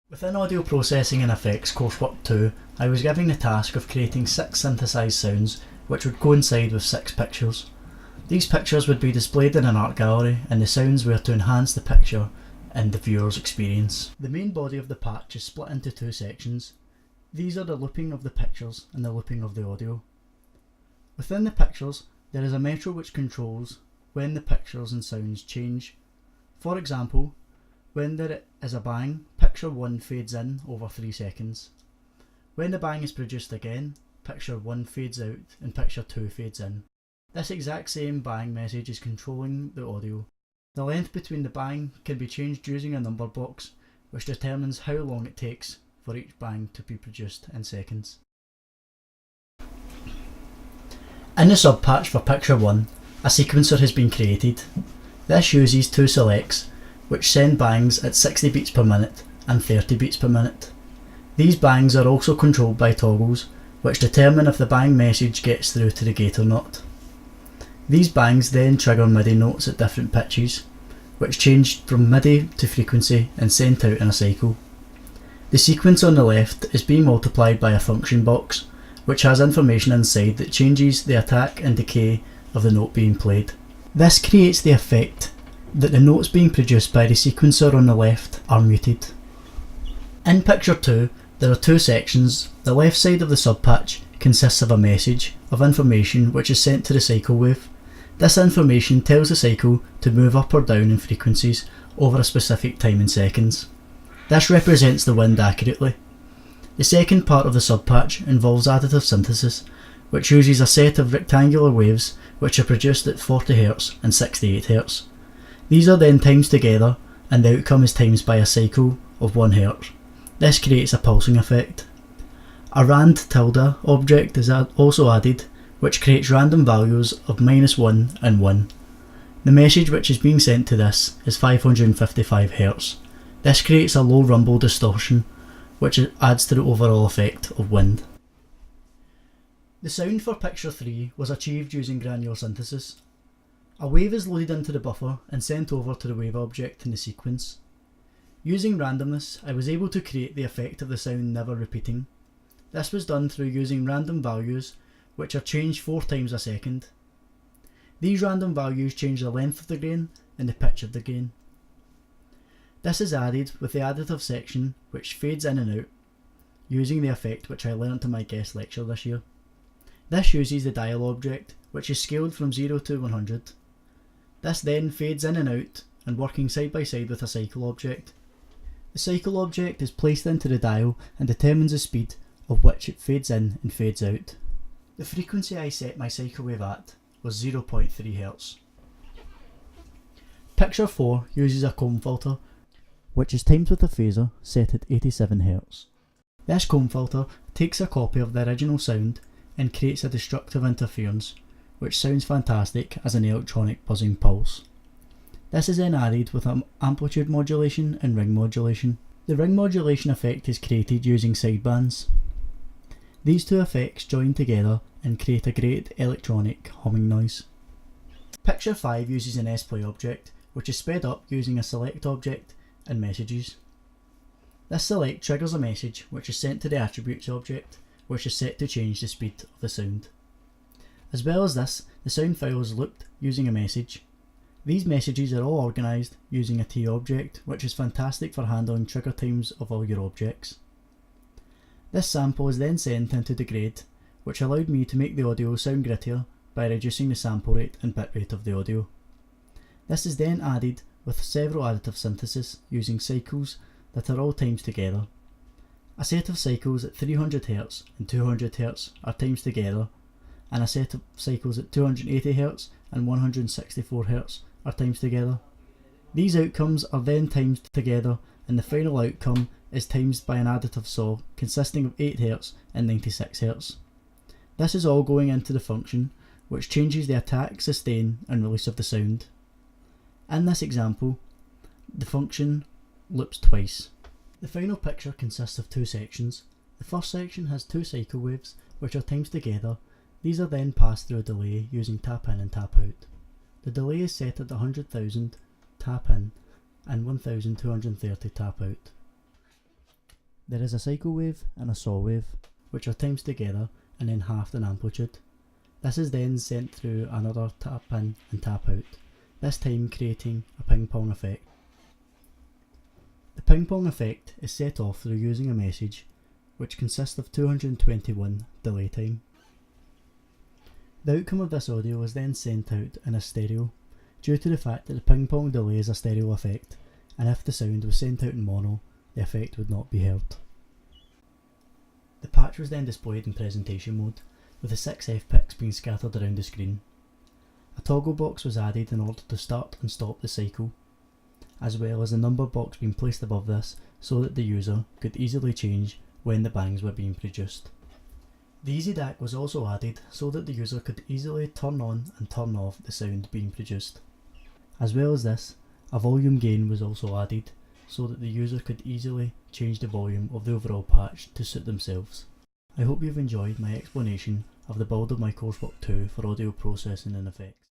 Within Audio Processing and Effects Coursework 2, I was given the task of creating 6 synthesised sounds which would coincide with 6 pictures. These pictures would be displayed in an art gallery and the sounds were to enhance the picture and the viewer's experience. The main body of the patch is split into 2 sections. These are the looping of the pictures and the looping of the audio. Within the pictures, there is a metro which controls when the pictures and sounds change. For example, when there is a bang, picture 1 fades in over 3 seconds. When the bang is produced again, picture 1 fades out and picture 2 fades in. This exact same bang message is controlling the audio. The length between the bang can be changed using a number box, which determines how long it takes for each bang to be produced in seconds. In the subpatch for picture 1, a sequencer has been created. This uses 2 selects, which send bangs at 60 beats per minute and 30 beats per minute. These bangs are also controlled by toggles, which determine if the bang message gets through to the gate or not. These bangs then trigger MIDI notes at different pitches, which change from MIDI to frequency and sent out in a cycle. The sequence on the left is being multiplied by a function box, which has information inside that changes the attack and decay of the note being played. This creates the effect that the notes being produced by the sequencer on the left are muted. In picture 2, there are 2 sections. The left side of the subpatch consists of a message of information which is sent to the cycle wave. This information tells the cycle to move up or down in frequencies over a specific time in seconds. This represents the wind accurately. The second part of the subpatch involves additive synthesis, which uses a set of rectangular waves which are produced at 40 Hz and 68 Hz. These are then times together and the outcome is times by a cycle of 1 Hz. This creates a pulsing effect. A rand tilde object is also added, which creates random values of -1 and 1. The message which is being sent to this is 555 Hz. This creates a low rumble distortion, which adds to the overall effect of wind. The sound for picture 3 was achieved using granular synthesis. A wave is loaded into the buffer and sent over to the wave object in the sequence. Using randomness, I was able to create the effect of the sound never repeating. This was done through using random values, which are changed 4 times a second. These random values change the length of the grain and the pitch of the grain. This is added with the additive section, which fades in and out, using the effect which I learnt in my guest lecture this year. This uses the dial object, which is scaled from 0 to 100. This then fades in and out and working side by side with a cycle object. The cycle object is placed into the dial and determines the speed of which it fades in and fades out. The frequency I set my cycle wave at was 0.3 Hz. Picture 4 uses a comb filter, which is timed with a phaser set at 87 Hz. This comb filter takes a copy of the original sound and creates a destructive interference, which sounds fantastic as an electronic buzzing pulse. This is then added with amplitude modulation and ring modulation. The ring modulation effect is created using sidebands. These 2 effects join together and create a great electronic humming noise. Picture 5 uses an S-play object, which is sped up using a select object and messages. This select triggers a message which is sent to the attributes object, which is set to change the speed of the sound. As well as this, the sound file is looped using a message. These messages are all organised using a T object, which is fantastic for handling trigger times of all your objects. This sample is then sent into Degrade, which allowed me to make the audio sound grittier by reducing the sample rate and bit rate of the audio. This is then added with several additive synthesis using cycles that are all times together. A set of cycles at 300 Hz and 200 Hz are times together, and a set of cycles at 280 Hz and 164 Hz are times together. These outcomes are then timed together and the final outcome is times by an additive saw consisting of 8 Hz and 96 Hz. This is all going into the function, which changes the attack, sustain and release of the sound. In this example, the function loops twice. The final picture consists of 2 sections. The first section has 2 cycle waves which are times together. These are then passed through a delay using tap in and tap out. The delay is set at 100,000 tap in and 1230 tap out. There is a cycle wave and a saw wave, which are timed together and then halved in amplitude. This is then sent through another tap in and tap out, this time creating a ping pong effect. The ping pong effect is set off through using a message which consists of 221 delay time. The outcome of this audio is then sent out in a stereo, due to the fact that the ping pong delay is a stereo effect, and if the sound was sent out in mono, the effect would not be heard. The patch was then displayed in presentation mode, with the 6 F-picks being scattered around the screen. A toggle box was added in order to start and stop the cycle, as well as a number box being placed above this so that the user could easily change when the bangs were being produced. The Easy DAC was also added so that the user could easily turn on and turn off the sound being produced. As well as this, a volume gain was also added so that the user could easily change the volume of the overall patch to suit themselves. I hope you've enjoyed my explanation of the build of my coursework 2 for audio processing and effects.